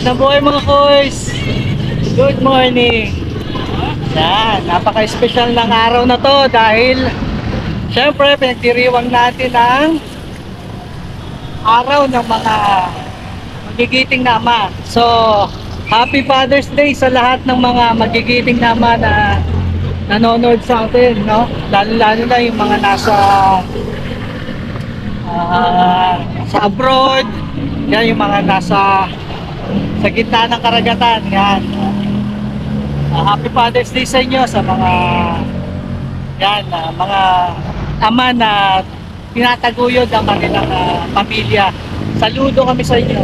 Magandang buhay mga koys! Good morning! Yan, napaka-special ng araw na to dahil syempre pinagdiriwang natin ang araw ng mga magigiting na ama. So, Happy Father's Day sa lahat ng mga magigiting na ama na nanonood sa atin, no? Lalo-lalo na yung mga nasa sa abroad, yan yung mga nasa sa gitna ng karagatan, yan. Happy Father's Day sa inyo sa mga yan, mga ama na tinataguyod ang kanilang pamilya. Saludo kami sa inyo.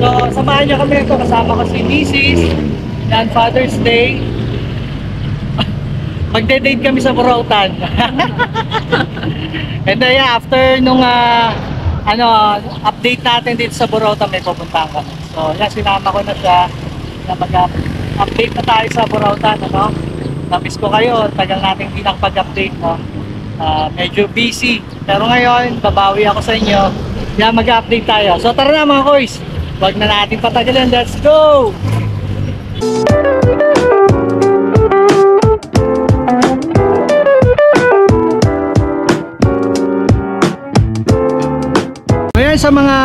So, samahan niyo kami ito. Kasama ko si Mrs. Yan, Father's Day. Magde-date kami sa Burautan. And then, yeah, after nung update natin dito sa Burautan, may pupuntahan kami. So, yan, sinama ko na siya na mag-update na tayo sa Burautan, ano? Na-miss ko kayo, tagal natin hindi nakapag-update, no? Medyo busy. Pero ngayon, babawi ako sa inyo. Yan, mag-update tayo. So, tara na mga koys. Huwag na natin patagalin. Let's go! Sa mga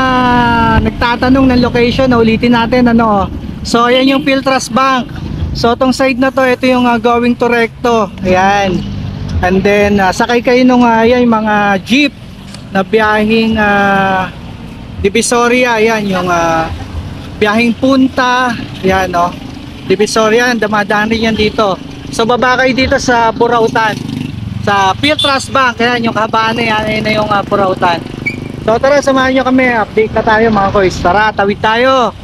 nagtatanong ng location, ulitin natin ano. So ayan yung Philtras Bank. So itong side na to, ito yung going to Recto. Ayan. And then sakay kayo nung ayan, mga jeep na biyahing Divisoria. Ayan yung biyahing Punta. Ayan no. Divisoria, damadaan rin yan dito. So baba kayo dito sa Burautan, sa Philtras Bank. Ayan yung kahabaan na yan, ayan na yung Burautan. So tara, samahan nyo kami, update na tayo mga koys. Tara, tawid tayo.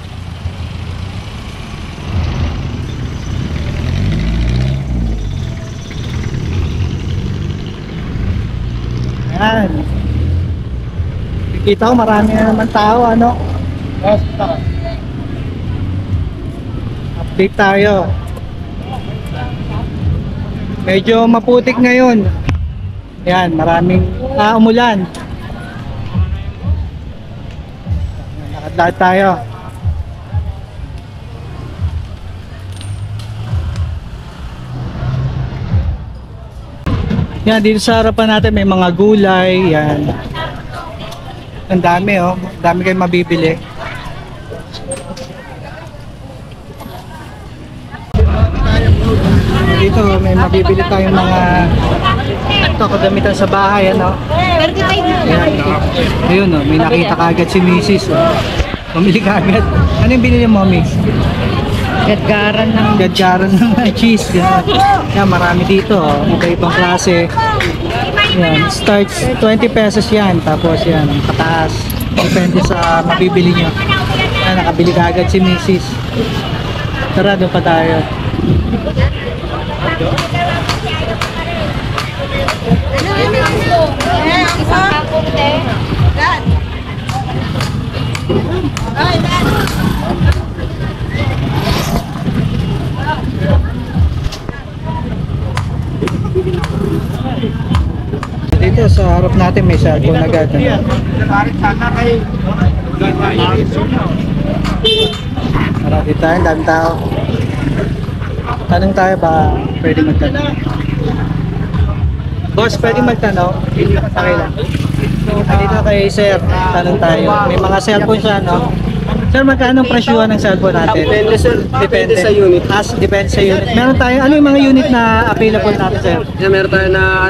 Ayan. Kikita ko marami na naman tao, ano? Update tayo. Medyo maputik ngayon. Ayan, maraming umulan. Lahat tayo. Yan, dito sa harapan natin may mga gulay. Yan. Ang dami oh. Ang dami kayong mabibili. Dito may mabibili tayong mga kadamitan sa bahay, ano? Ayan, ayun oh, may nakita kagad si Mrs. Oh. Pumili kagad. Ano yung binili mo, Miss? Gadgaran ng cheese. Yan, marami dito oh. Iba-ibang klase. Yan, starts 20 pesos yan. Tapos yan, kataas. Depende sa mabibili nyo. Yan, nakabili kagad si Mrs. Tara, doon pa tayo. Dito sa harap natin may cellphone agad. Marami tayo, dami tao. Tanong tayo ba pwede magtanong? Boss, pwede magtanong? Okay lang. Dito kay sir, tanong tayo. May mga cellphone siya, no? Sir, magkano ang presyuhan ng cellphone natin? Depende sir, depende sa unit. Depende sa unit. Meron tayo, ano yung mga unit na available natin, sir? Yeah, meron tayo na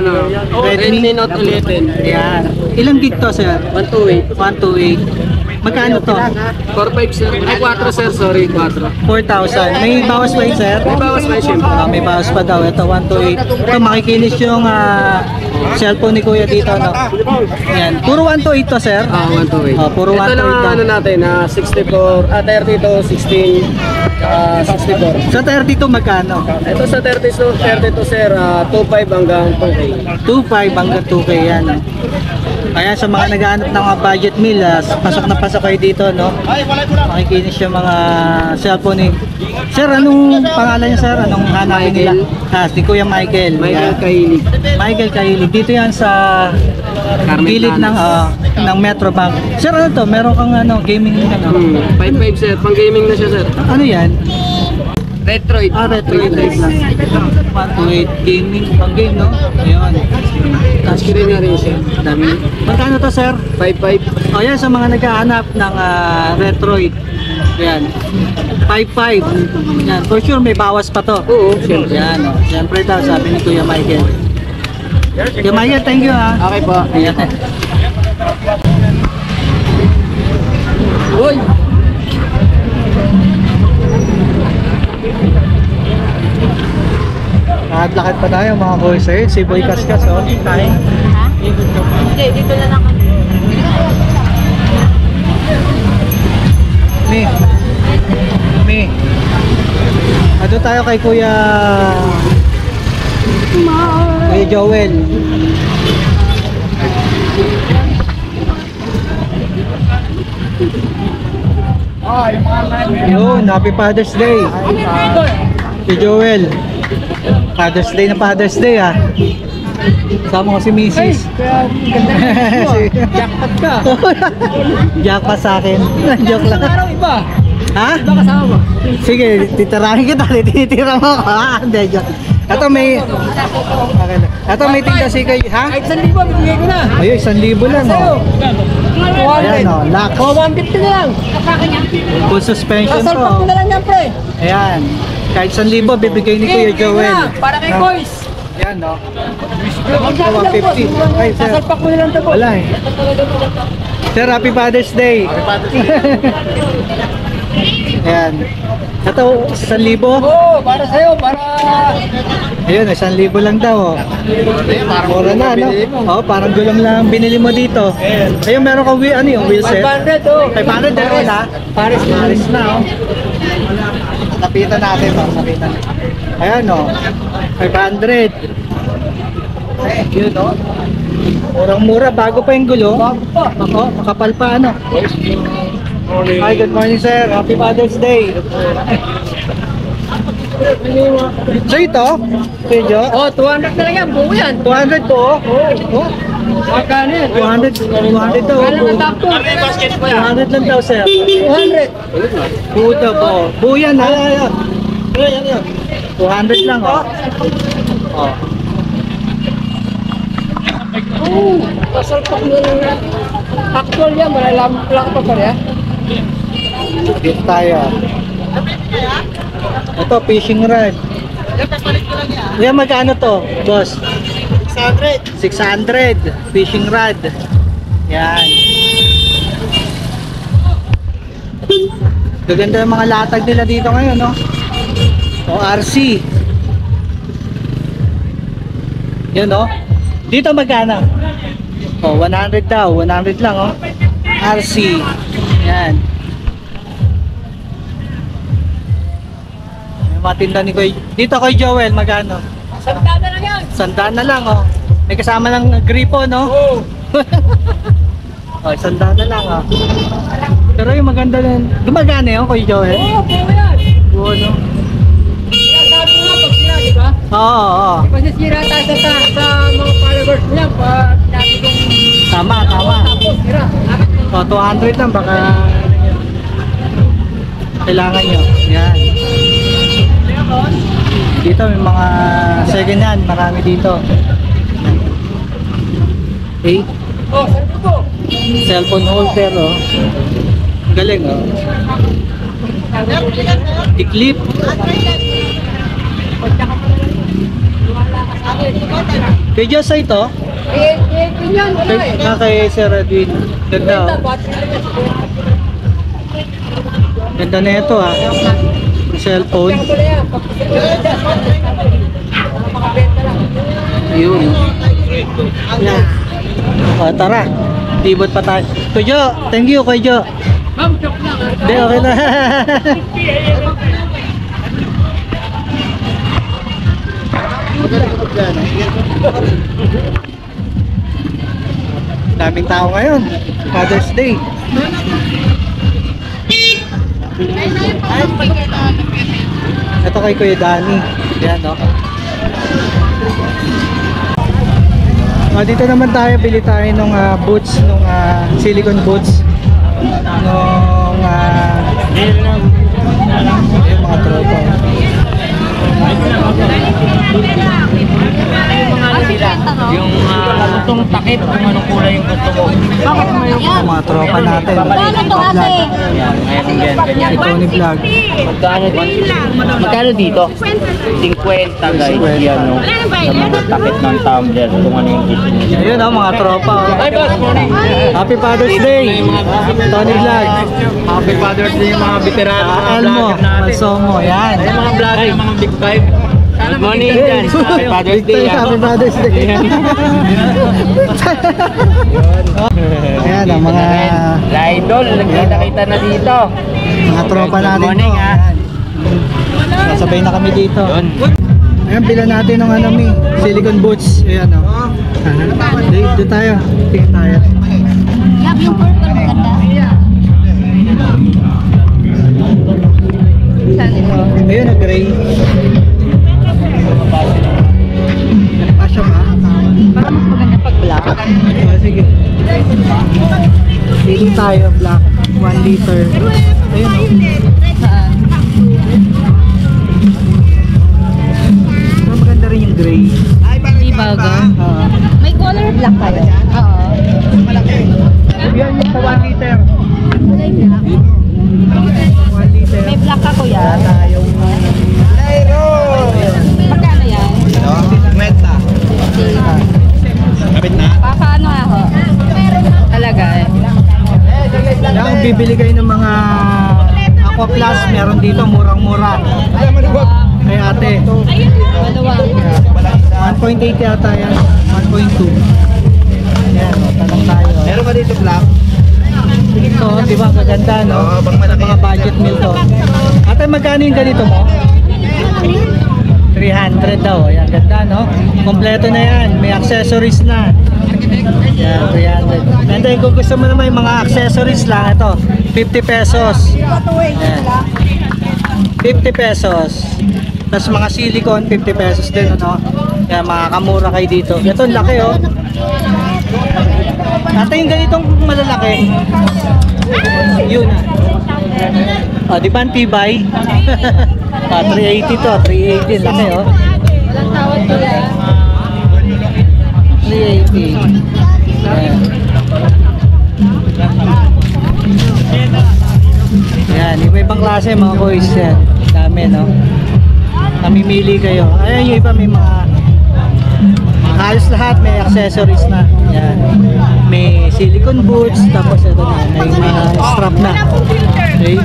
Redmi Note 11. Ayan. Ilang gig to, sir? 128. 128. Magkano to? 45 sir. Ay 4 sir, sorry, 4. 4,000. May bawas pa yun, sir? May bawas pa siyempre. May bawas pa daw. Ito, 128. Ito, makikinis yung cellphone ni Kuya dito, no? Ayan. Puro 128 to, sir? 128. Puro 128 ito lang daw. ano natin, 64, 30 to 16, 64. Sa 32 magkano? Ito sa 32 sir, 25 hanggang 2K. 2.5 hanggang 2K yan. Ayan, sa mga naghahanap ng mga budget meal, pasok na pasok kayo dito, no? Makikinis yung mga cellphone ni... Sir, anong pangalan niya, sir? Anong hanapin nila? Si Kuya Michael. Michael Yan. Kahilig. Michael Kahilig. Dito yan sa gilid ng Metro Bank. Sir, ano to? Meron kang gaming ano? 5.5 sir, pang gaming na siya sir. Ano yan? Retroid. Retroid lang. 128 gaming, pang game, no? Ayun. Touchscreen na rin siya. Dami. Magkano to, sir? 5.5. O yan, sa mga naghahanap ng Retroid. Yan. 5.5. Yan. For sure, may bawas pa to. Oo, siyempre. Yan, o. Siyempre daw, sabi ni Kuya Michael. Kuya Michael, thank you, ha. Okay po. Ayan. Uy! Lakad pa tayo, mga boys. Ayun, si Boy Kaskas, o. Tayo. Ha? Hindi, dito na lang kami. Mi. Ano tayo kay Kuya Joel. Yun, happy Father's Day. Si Joel. Father's Day na Father's Day, ha. Sama ko si Mrs. Jackpot ka. Jackpot sa akin. Joke lang. Araw iba. Ha? Iba kasama mo. Sige, titirahin kita. Titira mo ako. Hindi, joke. Ito may... Okay na. Ito may tinda si kayo. Ha? Kahit 1,000 bibigay ko na. Ayun, 1,000 lang, Sa'yo. oh. Ayan, oh. Lax. O, 150 na lang. Full suspension Sasalpak mo po. na lang yan, pre. Ayan. Kahit 1,000 bibigay ni Kuya Bigay ko Joel. na, para kay No? boys. Ayan, no? Magkano lang, 150. boss? Ay, sir. Sasalpak mo na lang ito, boss. Wala eh. Sir, happy Father's Day. Happy Father's Day. Ayan. Ito, 1,000. Oo, para sa'yo, para... Ayun, 1,000 lang daw. Oh. Mura na, no? Oh, parang gulong lang ang binili mo dito. Ayun, meron kang wheel, ano yung wheel set? 500, oh. 500 din wala. Paris na, oh. Lapitan natin, oh. Lapitan. Ayan, oh. 500. Yun, oh. Murang-mura, bago pa yung gulo. Bago pa. Ako, makapal pa, ano. Hi, good morning, sir. Happy Father's Day. So ito, Pedro, Oh, 200 na lang yan, buo yan. 200 po. Oh, Magkano yan? 200 daw. Kala ng top 200 lang daw, sir. 200. Buo daw po. Buo yan, ha? Ayan. 200 lang, oh. Oh. Pasalpak mo na lang. Actual yan, malalaman ko lang ito pa rin. Dito tayo. Ito, fishing rod. Yan, magkano to, boss? 600 fishing rod. Yan. Gaganda yung mga latag nila dito ngayon, no? O, RC. Yan, no? Dito magkano? O, 100 daw. 100 lang, oh. RC. Yan. Yung mga tinda ni Kuya. Dito kay Joel, magkano? Sandada lang yan. Sandaan na lang, oh. May kasama ng gripo, no? Oo. Oh, sandaan na lang, oh. Pero yung maganda nun, gumagana yun kay Joel? Oo, buo yan. Oo, no? Sabi mo nga pag sila, di ba? Oo, oo. Masisira tayo sa mga followers niya pag natin kong Tama. tapos, sira. So, 200 lang, baka kailangan nyo. Yan. Dito may mga second hand, marami dito. Okay. Oh, sabi ko. Cellphone holder, oh. Galing, oh. I-clip. Kay Diyos sa ito, Ganyan, wala eh. kay Sir Edwin. Ganda, oh. Ganda na ito, ah. Cellphone. Ayun. Yan. O, tara. Libot pa tayo. Kuya, thank you, Kuya. Ma'am, joke lang. Hindi, okay na. Daming tao ngayon. Father's Day. Ito kay Kuya Danny. Yan, no? Dito naman tayo, bili tayo nung boots, nung silicone boots. Nung yung mga tropa. Yung gustong takip, kung anong kulay yung gusto mo. Yung mga tropa natin. Paano to ate? Yan, ngayon yan, ganyan. Si Tony Vlog. Magkano dito? 50 guys, yan no. Sa mga takip ng tumbler, kung ano yung gusto niya. Ayun, mga tropa. Hi boss, morning. Happy Father's Day! Tony Vlog. Happy Father's Day yung mga veterano, mga Elmo, vlogger natin. Malsomo, yan. Ay, mga vlogger, yung mga big five. Good morning dyan. Happy Father's Day. Happy Father's Day. Ayan, ang mga Idol, nagkita-kita na dito. tropa natin. Good morning, to. ha. Ayan. Sasabay na kami dito. Yun. Ayan, bila natin ng silicone boots. Ayan, o. Dito tayo. Tingin tayo. Yup, yung purple maganda. Ayun, na gray. Passion ba? Parang mas maganda pag black. Sige. Dito tayo, black. 1 liter. Ayun, o. Saan? Pero maganda rin yung gray. Di bago. May color black tayo. Oo. Yan yung sa 1 liter. Kulay black. 1 liter. May black ka kuya. Tayong Magkano yan? Meta. Kapit na? Paano ako? Talaga eh. Kung bibili kayo ng mga Aqua Plus, meron dito murang-mura. Kay ate. Maluwang. 1.8 yata yan. 1.2. Yan, tanong tayo. Meron ba dito black? Ito, di ba kaganda, no? Oo, pang malaki. Mga budget meal to. Ate, magkano yung ganito mo? 300 daw. Ayan, ganda, no? Kompleto na yan. May accessories na. Yan, 300. And then, kung gusto mo naman yung mga accessories lang, ito, 50 pesos. Yan. 50 pesos. Tapos mga silicone, 50 pesos din, ano? Kaya makakamura kayo dito. Ito, ang laki, oh. Ate, yung ganitong malalaki. Yun. Di ba ang tibay? 380 to, 380. Laki, oh. Walang tawad kuya. 380. Ayan. Yan, iba-ibang klase mga boys yan. Dami, no? Namimili kayo. Ayan, yung iba may mga halos lahat may accessories na. Yan. May silicone boots, tapos ito na, may mga strap na. Okay?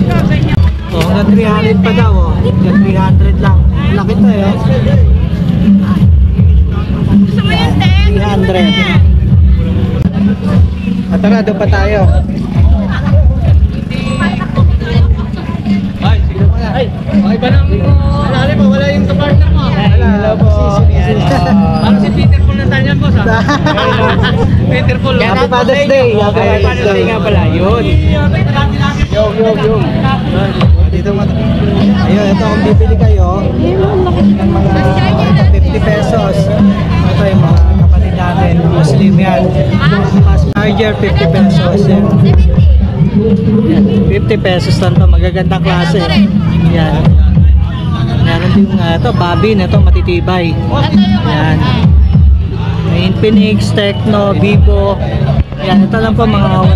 Oh, hanggang 300 pa daw, oh. Hanggang 300 lang. Laki to, eh, oh. Yan, 300. At tara, doon pa tayo. Ay, okay ba nang malalim mo? Wala yung kapartner mo. Hello po. Parang si Peter Paul na tanyan boss ha. Peter Paul. Happy Father's Day. Happy Father's Day nga pala. Yun. Yo. Dito ayun, ito kung bibili kayo ng mga 50 pesos. Ito yung mga kapatid natin, Muslim yan. Fast charger, 50 pesos. Yan. 50 pesos lang to, magagandang klase. Yan. Meron din ito, babin, ito matitibay. Yan. May Infinix, Tecno, Vivo. Yan, ito lang po mga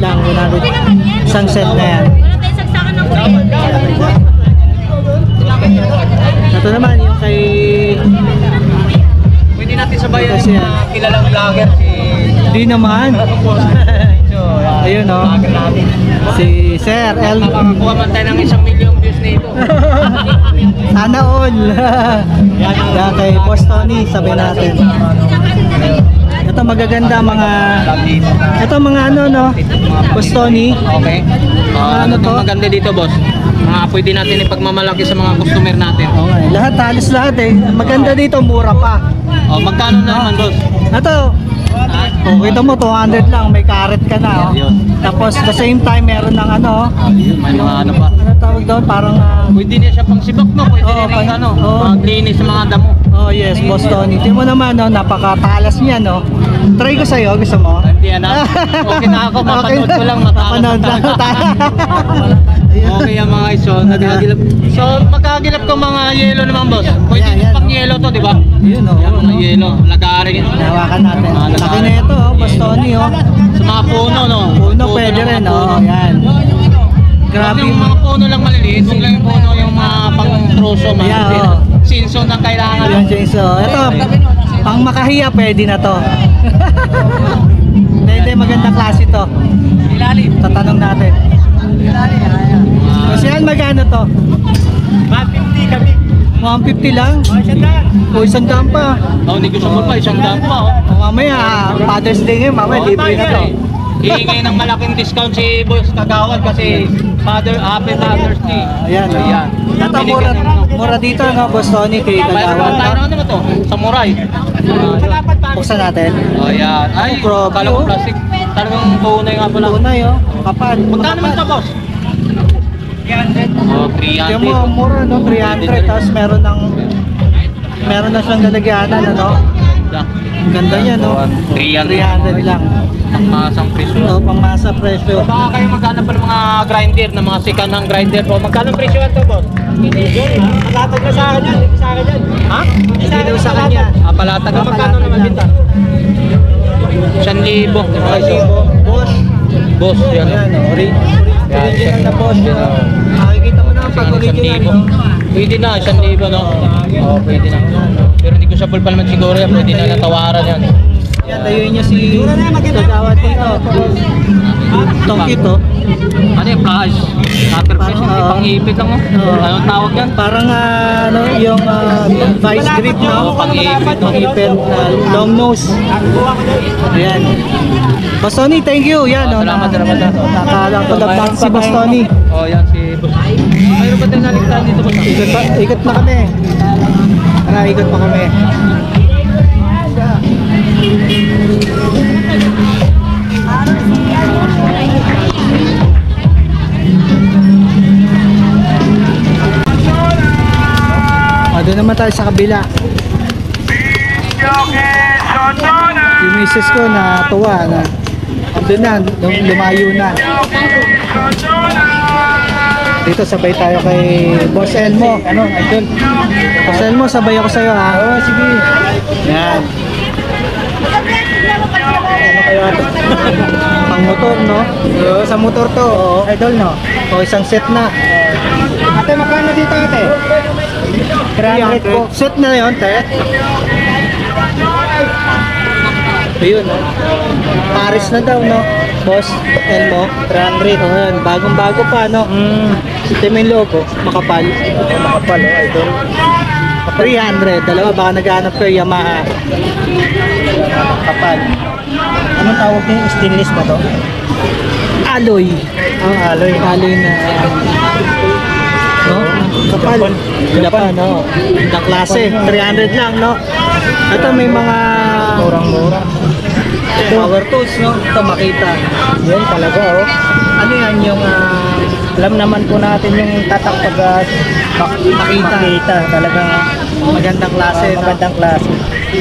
100 lang, 100 isang set na yan. Ito naman yung kay Pwede natin sabayan Kasi yung mga kilalang vlogger si di naman. Ayun, no? Vlogger natin. Si Sir El. Makakuha man tayo ng 1 million views nito. Sana all. Yan kay Boss Tony, sabi natin. Ito magaganda mga ito mga ano, no? Boss Tony. Okay. Ano Ano to? to? Maganda dito boss. Mga pwede natin ipagmamalaki sa mga customer natin. Okay, lahat halos lahat eh. Maganda dito, mura pa. Oh, magkano na naman boss? Ito, Oh, kita mo 200 lang, may karet ka na. Oh. Yun. Tapos the same time meron ng ano, May mga ano pa. ano tawag doon, parang Pwede niya siya pang sibak, no? Pwede Oo, rin pang- ano, oo. mga klinis sa mga damo. oh yes, Boss Tony. Tingnan mo naman, no, napakatalas niya, no. Try ko sa'yo, gusto mo? Hindi na. Okay na ako, mapanood ko lang, matalas Mapanood lang. Okay ang mga iso, nagagilap. So, magkagilap ko mga yelo naman, boss. Pwede Yan, pang oh. yelo to, di ba? Yun, oh. Yan, mga yelo. Lagarin. Hawakan natin. Laki na ito, oh, Boss Tony, oh. Sa mga puno, no? Puno, pwede ng rin, mga oh. puno. Yan. Grabe Grabe. yung mga puno lang maliliit. Huwag lang yung puno yung mga pang-troso, mga Yeah, oh. sinso na kailangan. Yan, Jason. Ito, pang makahiya, pwede na to. Hindi, magandang klase to. Ilalim. Tatanong natin. Kasi yan, magkano to? 150 kami. 150 lang? O, isang daan pa. Oh, hindi ko sa pa, isang daan pa, oh. O, mamaya, Father's Day ngayon, mamaya, libre na to. Hihingay ng malaking discount si Boss Kagawad kasi Happy Father's Day. Ayan, o. Ayan. Ito, mura dito, no, Boss Tony, kay Mayroon Kagawan. pa tayo ano ba to? Samurai. Buksan natin. Oh, yan. Ay, Grabe, kala ko oh. plastic. Talagang tunay nga pala. Tunay, oh. Kapal. Magkano man ito, boss? Oh, 300. Yung mga mura, no, 300, tapos meron na siyang lalagyanan, ano. Ang ganda niya, no. 300 lang. Masang presyo. No, pangmasa presyo. Baka kayo maghanap pa ng mga grinder, ng mga second hand grinder po. Magkano presyo ito, boss? Palatag na sa akin yan. Hindi sa akin yan. Ha? Hindi daw sa kanya. Ah, palatag na. Magkano naman binta? 1,000. Boss. Boss, yan. Ayan, oh, original na boss. Yun, oh. Makikita mo naman pag original, no. Pwede na, 1,000, no? Oo, pwede na. Pero hindi ko sa full pa naman siguro yan. Pwede na natawaran yan. Yan, dayuin niya si Kagawad dito. Itong kito. Ano yung flash? Sacrifice, hindi Oo. pang ipit lang, oh. Oo. Anong tawag yan? Parang ano, yung vice grip, no? Oo, pang-ipit. Pang-ipit na long nose. Ayan. Boss Tony, thank you. Yan, no. Salamat. Nakakalap lang si Boss Tony. Oh, yan si Boss. Mayroon ba tayong naligtaan dito, Boss? Ikot na kami. Tara, ikot pa kami. Doon naman tayo sa kabila. Yung misis ko na tuwa na doon na, lumayo na. Dito sabay tayo kay Boss Elmo. Ano, idol? Boss Elmo, sabay ako sa'yo, ha? Oo, sige. Yan. Ano kayo ate? Pang motor, no? Oo, sa motor to. Oo, idol, no? O, isang set na. Ate, magkano dito, ate? 300 po. Set na yun, te? Ayun, no? Paris na daw, no? Boss Elmo, 300. Oh, yan. Bagong-bago pa, no? Ito yung logo, makapal. Makapal, oh, idol. 300. Dalawa, baka naghahanap kayo Yamaha. Kapal. Anong tawag niyo? Stainless ba to? Alloy. Alloy. Alloy na. No? Kapal. Kapal, no? Ang klase. 300 lang, no? Ito may mga murang-mura. Power tools, no? Ito makita. Yan talaga, oh. Ano yan yung alam naman po natin yung tatak pag makita. Talagang magandang klase, no? Magandang klase.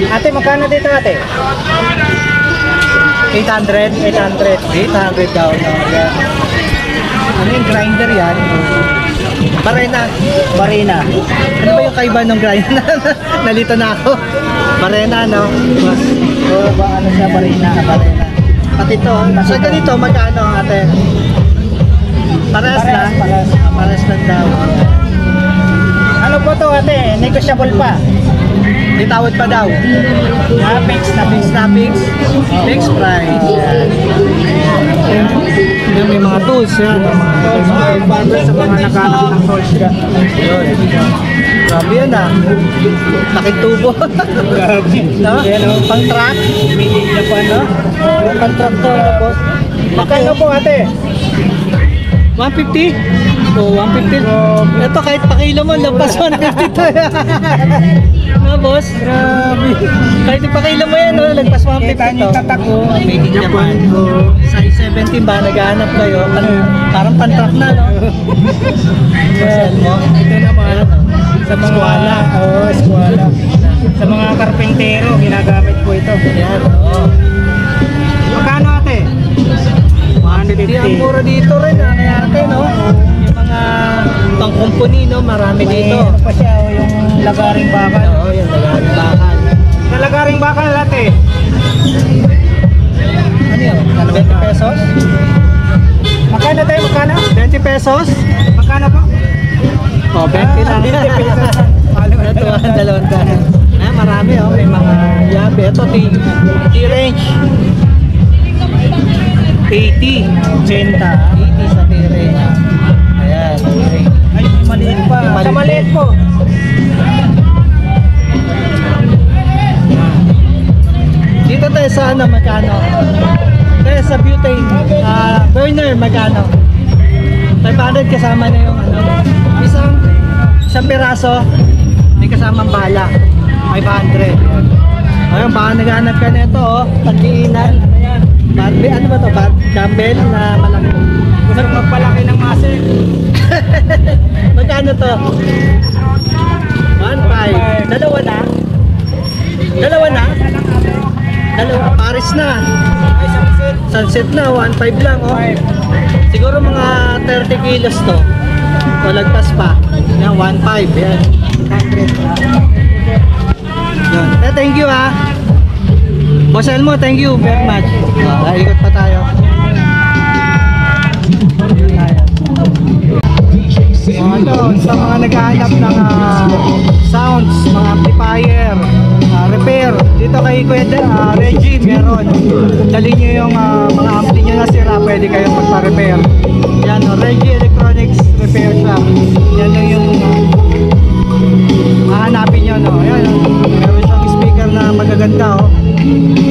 Ate, magkano dito, ate? 800? 800 daw, no? Yeah. Ano yung grinder yan? Barena. Ano ba yung kaiba ng grinder? Nalito na ako. Barena, no? Oo, ano siya, Barena. Pati ito, sa ganito, magkano, ate? Pares lang daw. Ano po to, ate? Negotiable pa. Ditawad pa daw. Fix price. Yan, may mga tools yan. Sa mga naghahanap ng tools yan. Grabe yan, laking tubo. No? Pang truck. Pang truck to, boss. Magkano po, ate? 150? Oo, 150. Ito kahit pakilo mo, lampas 150 to. Nga boss? Grabe. Kahit pakilo mo yan, no? Lagpas 150 to. Made in Japan. Size 17 ba? Naghahanap kayo? Parang pan-truck na, no? Saan mo? Ito naman, sa mga Eskwala. Oo, eskwala. Sa mga karpentero, ginagamit po ito. Yan, oo. Magkano ate? 150. Ang mura dito rin, kaya ate, no? Yung mga pang-company, no? Marami dito. Ano pa siya, yung lagaring bakal. Oo, yan, lagaring bakal. Sa lagaring bakal ate, Ano yun? 20 pesos? magkano tayo, magkano? 20 pesos? Magkano po? O, 20 lang. 20 pesos. Ito, dalawang daan. Ah, marami, oh. May mga yabe. Ito, T-range. 80. 80. 80 sa T-range. Ayan. Okay. Ay, maliit pa. Yung maliit. Sa maliit po. Dito tayo sa ano, magkano? Tayo sa butane. Burner, magkano? 500 kasama na yung ano. Isang piraso. May kasamang bala. 500. Ayun, baka naghanap ka nito, oh. Pandiinan. Barbie, ano ba to? Dumbbell na malaki. Gusto magpalaki ng muscle. Magkano to? 1.5. Dalawa na? Dalawa na? Dalawa. Paris na. Ay, sunset. Sunset na, 1.5 lang, oh. Siguro mga 30 kilos to. O lagpas pa. Yan, 1.5. Yan. 100. Yan. Thank you, ha. Boss Elmo, thank you very much. Ikot pa tayo. Ikot tayo. Ito, sa mga naghahanap ng sounds, mga amplifier, repair, dito kay Kuya Reggie, meron. Dali nyo yung mga ampli nyo nasira, pwede kayong magpa-repair. Yan, Reggie Electronics Repair Shop. Yan lang yung hahanapin nyo, no? Yan, meron siyang speaker na magaganda, oh.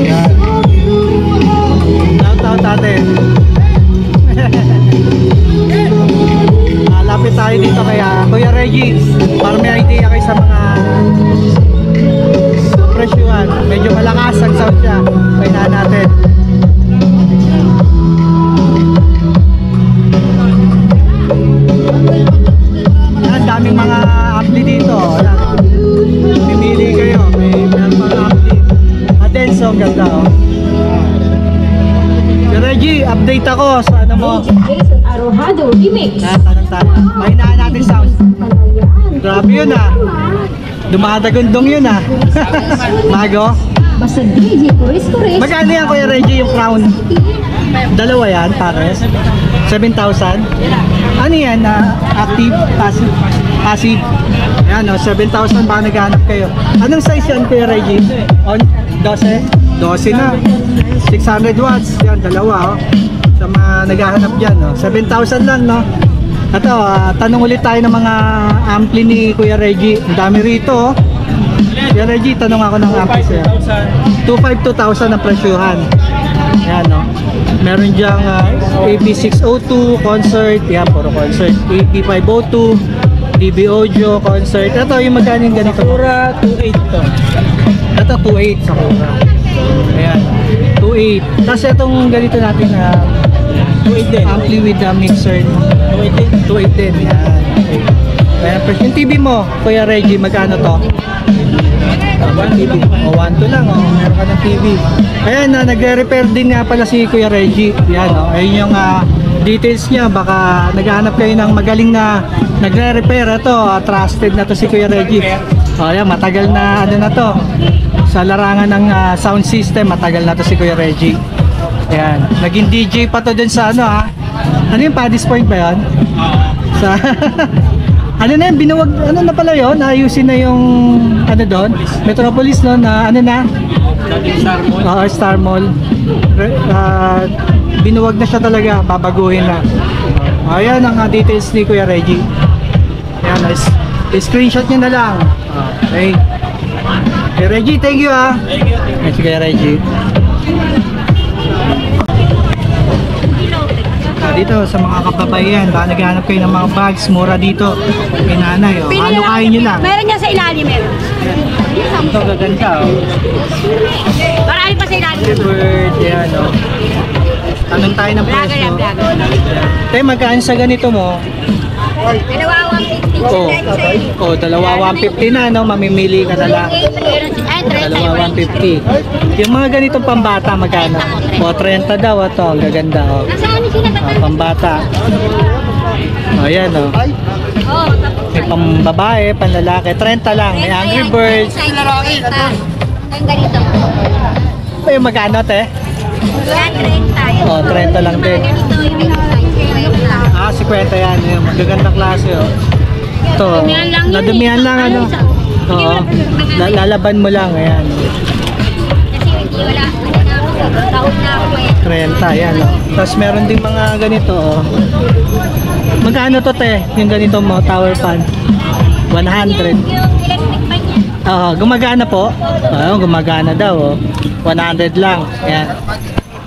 Yan. Shout out natin. Lapit tayo dito kaya Kuya Reggie para may idea kayo sa mga presyuhan. Medyo malakas ang sound siya. Pahinaan natin. Yan, daming mga ampli dito. Yan. Pimili kayo. May mga ampli. Adenso, ang ganda, oh. Kuya Reggie, update ako sa ano mo. Jason Arojado Remix. Tanong-tanong. Pahinaan natin sound. Grabe yun, ah. Dumadagundong yun, ah. Mago. Basta DJ Chris Torres. Magkano yan, Kuya Reggie, yung crown? Dalawa yan, pares. 7,000. Ano yan? Active? Passive? Passive. Ayan, oh, 7,000 ba naghanap kayo? Anong size yan, Kuya Reggie? On? 12? 12 na. 600 watts. Yan, dalawa, oh. Sa mga naghahanap dyan, oh. 7,000 lang, no? Ito, tanong ulit tayo ng mga ampli ni Kuya Reggie. Ang dami rito, oh. Kuya Reggie, tanong ako ng ampli sa'yo. 2,500 ang presyuhan. Yan, no? Meron dyang AP602 concert. Yan, puro concert. AP502 DB Audio concert. Ito, yung magkano yung ganito? Sakura 2.8 to. Ito, 2.8 Sakura. Ayan, 2.8. Tapos itong ganito natin na 2.8 din. ampli with the mixer. 2.8 din. 2.8 din. Yan. Okay. Ayan, first, yung TV mo, Kuya Reggie, magkano to? 1 TV. O, 1.2 lang, oh. Meron ka ng TV. Ayan, nagre-repair din nga pala si Kuya Reggie. Yan, oh. Ayun yung details niya. Baka naghahanap kayo ng magaling na nagre-repair. Ito, trusted na to si Kuya Reggie. O, ayan, matagal na, ano na to. Sa larangan ng sound system, matagal na to si Kuya Reggie. Ayan, naging DJ pa to dun sa ano, ha. Ano yung Paddy's Point ba yun? Sa ano na yun, binuwag, ano na pala yun, ayusin na yung ano doon, Metropolis, no, na ano na, Star Mall. Binuwag na siya talaga, babaguhin na. Ayan ang details ni Kuya Reggie. Ayan, screenshot nyo na lang. Okay. Kuya Reggie, thank you, ha. Thank you. Thank you, Kuya Reggie. Dito sa mga kababayan, baka naghahanap kayo ng mga bags, mura dito. Kay nanay, oh. Ano kain nyo lang? Meron niya sa ilalim, meron. Ito gaganda, oh. Marami pa sa ilalim. Bird, yan, oh. Tanong tayo ng Vlogger presyo. yan, vlogger. Tayo, magkaan sa ganito mo? Dalawa 150. Oh, oh, dalawa 150 na, no? Mamimili ka na lang. Dalawa 150. Yung mga ganitong pambata, magkano? O, 30 daw, ito. Ang gaganda, oh. Nasaan sila Pambata. O, yan, oh. Oh, May pambabae, panlalaki. 30 lang. May Angry Birds. Ang ganito. Ay, magkano, te? Yan, 30. Oh, 30 lang din. Ganito yung size. Ah, 50 yan. Yung magagandang klase, oh. Ito, nadumihan lang, ano. Oo. Lalaban mo lang, ayan. Kasi hindi wala na ako. Taon na ako eh. 30, yan, oh. Tapos meron ding mga ganito, oh. Magkano to, te? Yung ganito mo, tower fan? 100. Yung electric fan niya. Oo, gumagana po? Oo, gumagana daw, oh. 100 lang. Ayan.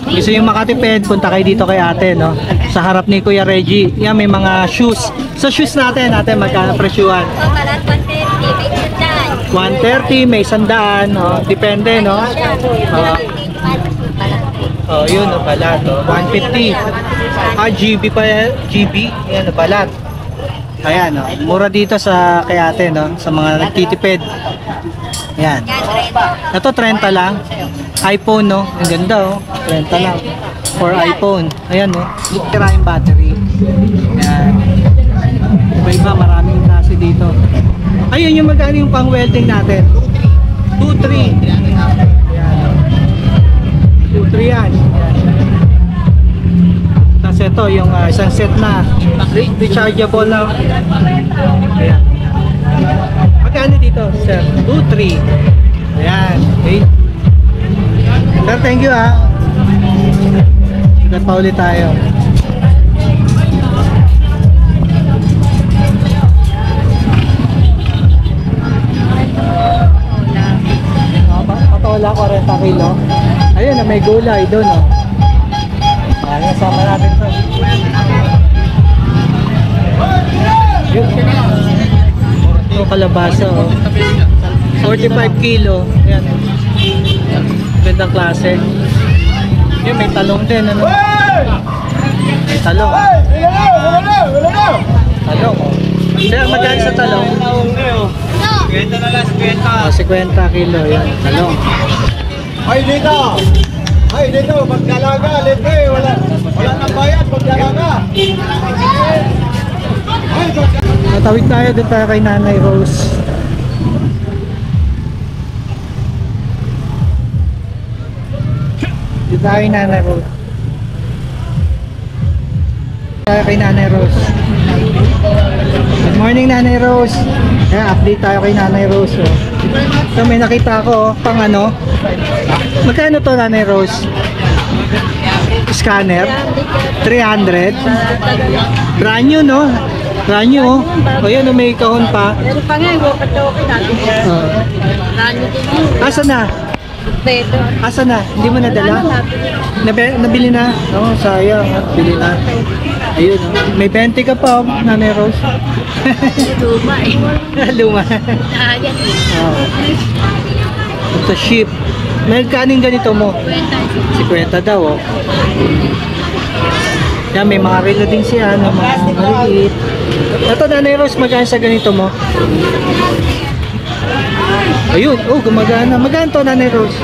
Gusto yung makatipid, punta kayo dito kay ate, no? Sa harap ni Kuya Reggie. Yan, may mga shoes. Sa shoes natin magkano presyuhan? So, balat 130, may 130, may 100, sandaan. no? Depende, no? Oo. Oh, yun, no, balat, oh. 150. Ah, GB pa yan. GB. Yan, no, balat. Ayan, no. Mura dito sa kay ate, no? Sa mga nagtitipid. Ayan. Ito, 30 lang. iPhone, no? Ang ganda, oh. 30 lang. For iPhone. Ayan, no? Tira yung battery. Ayan. Iba-iba, maraming klase dito. Ayun, yung magkano yung pang-welding natin? 2-3. Ayan. 2-3 yan. Tapos ito, yung isang set na rechargeable na. Ayan. Magkano dito, sir? 2-3. Ayan. Okay. Sir, thank you, ha. Sigat pa ulit tayo. Patola, 40 kilo. Ayun, na may gulay doon, oh. Ayan, sama natin to. Yun. Ito, kalabasa, oh. 45 kilo. Ayan, oh. Gandang klase. Yun, may talong din, ano? May talong. Talong, oh. Sir, magkano sa talong? Kwenta na lang, kwenta. Oh, 50 kilo, yan. Talong. Ay dito! Ay dito! Magdalaga! Libre! Wala nang bayad! Magdalaga! Natawid tayo doon tayo kay Nanay Rose. Doon tayo kay Nanay Rose. Tayo kay Nanay Rose. Good morning, Nanay Rose. Ayan, update tayo kay Nanay Rose, oh. So may nakita ako, oh, pang ano. Magkano to, Nanay Rose? Scanner? 300? Brand new, no? Brand new, oh. O yan, oh, may kahon pa. Meron pa nga, walkie-talkie natin. Rano din yun. Asa na? Beto. Asa na? Hindi mo nadala? Nabili na? Oo, sayang. Bili na. Ayun, oh. May 20 ka pa, oh, Nanay Rose. Luma eh. Luma. Ayan. Oo. Ito, ship. May kaning ganito mo? 50 daw, oh. Yan, may mga relo din siya, no? Mga maliit. Ito, Nanay Rose, magkano sa ganito mo? Ayun, oh, gumagana. Magkano to, Nanay Rose?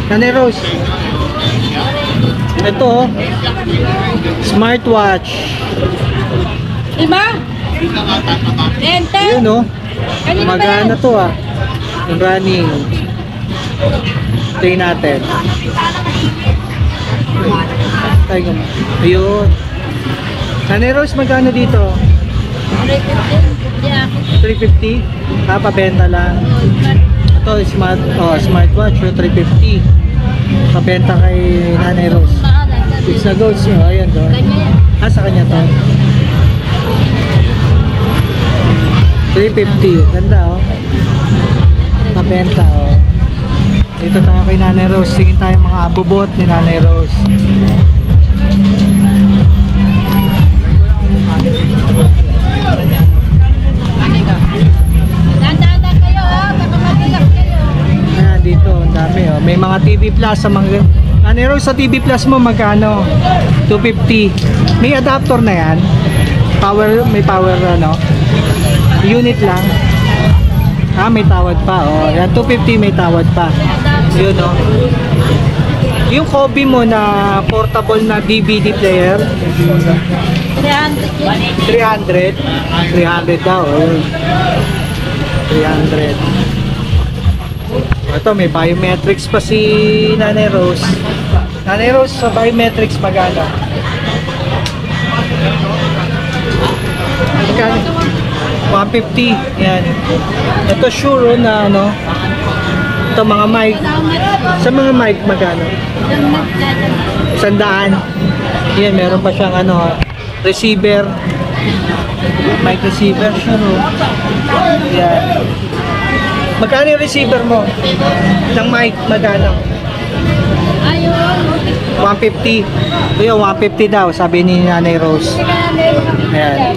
Nanay Rose. Ito, oh. Smartwatch. Diba? Enter. Ayun, oh. Gumagana to, ah. Yung running. Play natin. Ay, ayun. Nanay Rose, magkano dito? 350? Pabenta lang. Ito, smartwatch, 350. Pabenta kay Nanay Rose. It's na goats, oh, ayan to. Sa kanya to. 350. Ganda, oh. Pabenta, oh. Dito tayo kay Nanay Rose. Tingin tayo mga abubot ni Nanay Rose. Plus sa mga Nanay Rose, sa TV Plus mo magkano? 250. May adapter na yan. May power ano. Unit lang. May tawad pa. Oh, yan 250 may tawad pa. Yun oh. Yung Kobe mo na portable na DVD player 300 daw. Oh. 300. Ito may biometrics pa si Nanay Rose. Nanay Rose, sa biometrics magkano? Magkano? 150. Yan. Ito sure na ano. Ito mga mic. Sa mga mic magkano? 100. Yan, meron pa siyang ano, receiver. Mic receiver sure. Yan. Magkano yung receiver mo? Ng mic, magkano? 150. Ito yung 150 daw, sabi ni Nanay Rose. Ayan.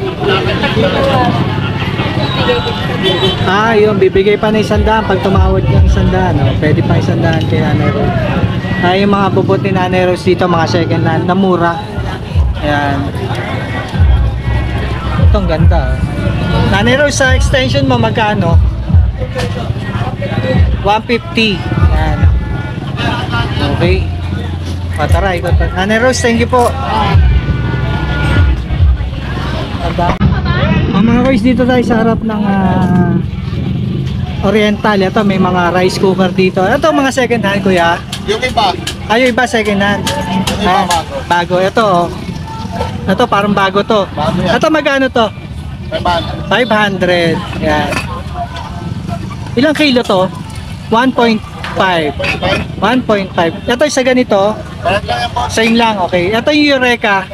Yun, bibigay pa na 100 pag tumawad ng 100. No? Pwede pa 100 kay Nanay Rose. Yung mga bubot ni Nanay Rose dito, mga second hand, na mura. Ayan. Ito, ang ganda. Nanay Rose, sa extension mo, magkano? 150. Yan. Okay. Tara, ikot. Nanay Rose, thank you po. Mga guys, dito tayo sa harap ng Oriental. Ito, may mga rice cooker dito. Ito, mga second hand, kuya. Yung iba, Yung iba second hand. iba bago. Bago. Ito, oh. Ito, parang bago to. Bago yan. Ito, magkano to? 500. Yan. Ilang kilo to? 1.5. 1.5. Ito isa ganito. Parang lang yan po. Same lang, okay. Ito yung Eureka.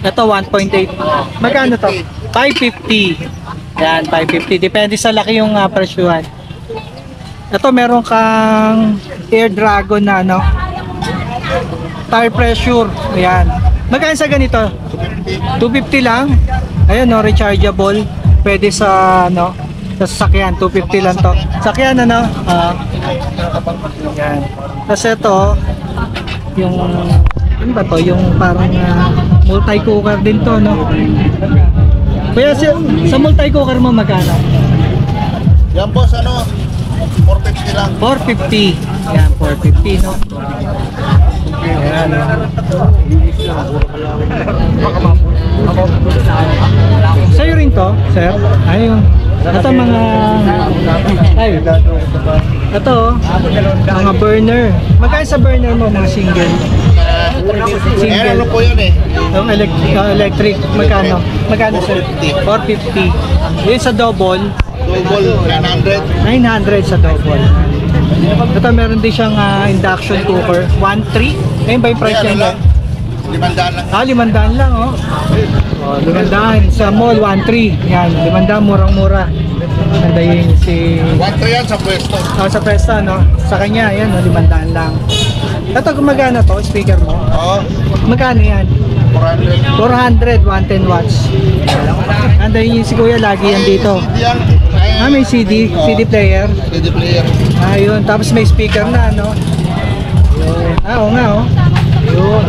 Ito 1.8. Magkano to? 550. Yan, 550. Depende sa laki yung presyuhan. Ito meron kang Air Dragon na ano. Tire pressure. Ayan. Magkano sa ganito? 250 lang. Ayan no, rechargeable. Pwede sa ano, sa sasakyan, 250 lang to. Sakyan ano? Yan. Tapos ito, yung ano ba to? Yung parang multi-cooker din to, no? Kuya, sa multi-cooker mo magkano? Yan boss, ano? 450 lang. 450. Yan, 450, no? Ayan, no? Sa'yo rin to, sir? Ayun. Ito mga ito mga burner. Magkano sa burner mo, mga single? Ano po yun eh? Yung electric magkano? Magkano sir? 450. Yung sa double Double, 900. 900 sa double. Ito meron din siyang induction cooker 1.3. Ayun ba yung price niya? 500 lang. 500 lang oh. Oh, 500 sa mall 1.3. Yan, 500 murang-mura. Ganda yun si 1.3 yan sa pwesto. sa pesta no. Sa kanya yan, 500 lang. Ito gumagana to, speaker mo. Oo, Magkano yan? 400. 400, 110 watts. Anda yun si Kuya, lagi yan dito. Yan. May CD player. CD player. Ayun, tapos may speaker na, no? Oo nga, oh. Yun.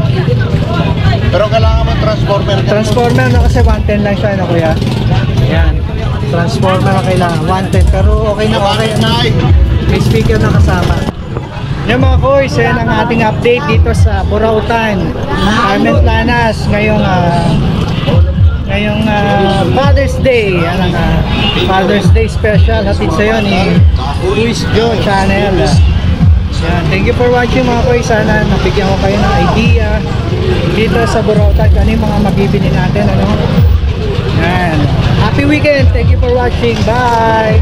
Pero kailangan mo transformer. Transformer, no? Kasi 110 lang siya, no, Kuya? Ayan. Transformer na kailangan. 110, pero okay na, okay. May speaker na kasama. Yan mga boys, yan ang ating update dito sa Burautan, Carmen Planas. Ngayong Father's Day. Yan ang Father's Day special. Hatid sa'yo ni Luis Joe Channel. Yan. Thank you for watching mga boys. Sana nabigyan ko kayo ng idea dito sa Burautan. Ano yung mga mabibili natin. Ano? Yan. Happy weekend. Thank you for watching. Bye!